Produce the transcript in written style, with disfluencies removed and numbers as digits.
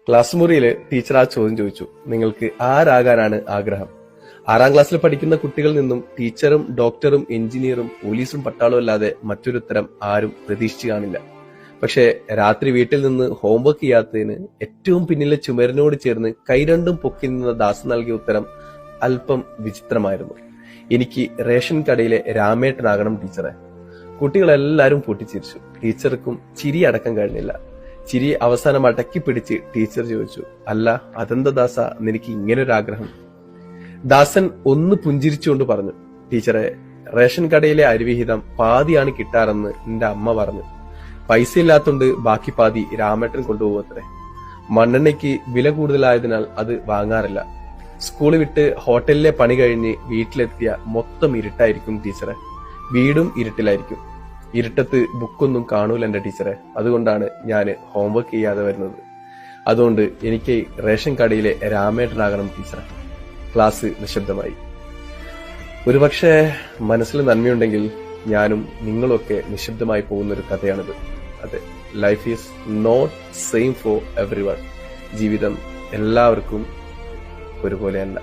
Class മുറിയിൽ teacher ആ ചോദ്യം ചോദിച്ചു, നിങ്ങൾക്ക് ആരാകാനാണ് ആഗ്രഹം? 6ാം ക്ലാസ്സിൽ പഠിക്കുന്ന കുട്ടികളിൽ നിന്നും ടീച്ചറും ഡോക്ടറും എഞ്ചിനീയറും പോലീസും പട്ടാളവും അല്ലാതെ മറ്റൊരു ഉത്തരം ആരും പ്രതീക്ഷിച്ചു കാണില്ല. പക്ഷേ രാത്രി വീട്ടിൽ നിന്ന് ഹോംവർക്ക് ചെയ്യാത്തതിന് ഏറ്റവും പിന്നിലെ ചുമരിനോട് ചേർന്ന് കൈ രണ്ടും പൊക്കി നിന്ന ദാസ് നൽകിയ ഉത്തരം അല്പം വിചിത്രമായിരുന്നു. എനിക്ക് റേഷൻ കടയിലെ രാമേട്ടനാകണം ടീച്ചറെ. കുട്ടികളെല്ലാരും പൊട്ടിച്ചിരിച്ചു. ടീച്ചർക്കും ചിരി അടക്കം കഴിഞ്ഞില്ല. ചിരി അവസാനം അടക്കി പിടിച്ച് ടീച്ചർ ചോദിച്ചു, അല്ല അതെന്താ ദാസ നിനക്ക് ഇങ്ങനൊരാഗ്രഹം? ദാസൻ ഒന്ന് പുഞ്ചിരിച്ചുകൊണ്ട് പറഞ്ഞു, ടീച്ചറെ, റേഷൻ കടയിലെ അരിവിഹിതം പാതിയാണ് കിട്ടാറെന്ന് എന്റെ അമ്മ പറഞ്ഞു. പൈസ ഇല്ലാത്തോണ്ട് ബാക്കി പാതി രാമേട്ടൻ കൊണ്ടുപോകത്രേ. മണ്ണെണ്ണയ്ക്ക് വില കൂടുതലായതിനാൽ അത് വാങ്ങാറില്ല. സ്കൂൾ വിട്ട് ഹോട്ടലിലെ പണി കഴിഞ്ഞ് വീട്ടിലെത്തിയ മൊത്തം ഇരുട്ടായിരിക്കും ടീച്ചറെ. വീടും ഇരുട്ടിലായിരിക്കും. ഇരുട്ടത്ത് ബുക്കൊന്നും കാണൂല എന്റെ ടീച്ചറെ. അതുകൊണ്ടാണ് ഞാൻ ഹോംവർക്ക് ചെയ്യാതെ വരുന്നത്. അതുകൊണ്ട് എനിക്ക് റേഷൻ കടയിലെ രാമേട്ടനാകണം ടീച്ചറെ. ക്ലാസ് നിശബ്ദമായി. ഒരുപക്ഷെ മനസ്സിൽ നന്മയുണ്ടെങ്കിൽ ഞാനും നിങ്ങളൊക്കെ നിശബ്ദമായി പോകുന്നൊരു കഥയാണിത്. അതെ, life is not same for every one. ജീവിതം എല്ലാവർക്കും ഒരുപോലെയല്ല.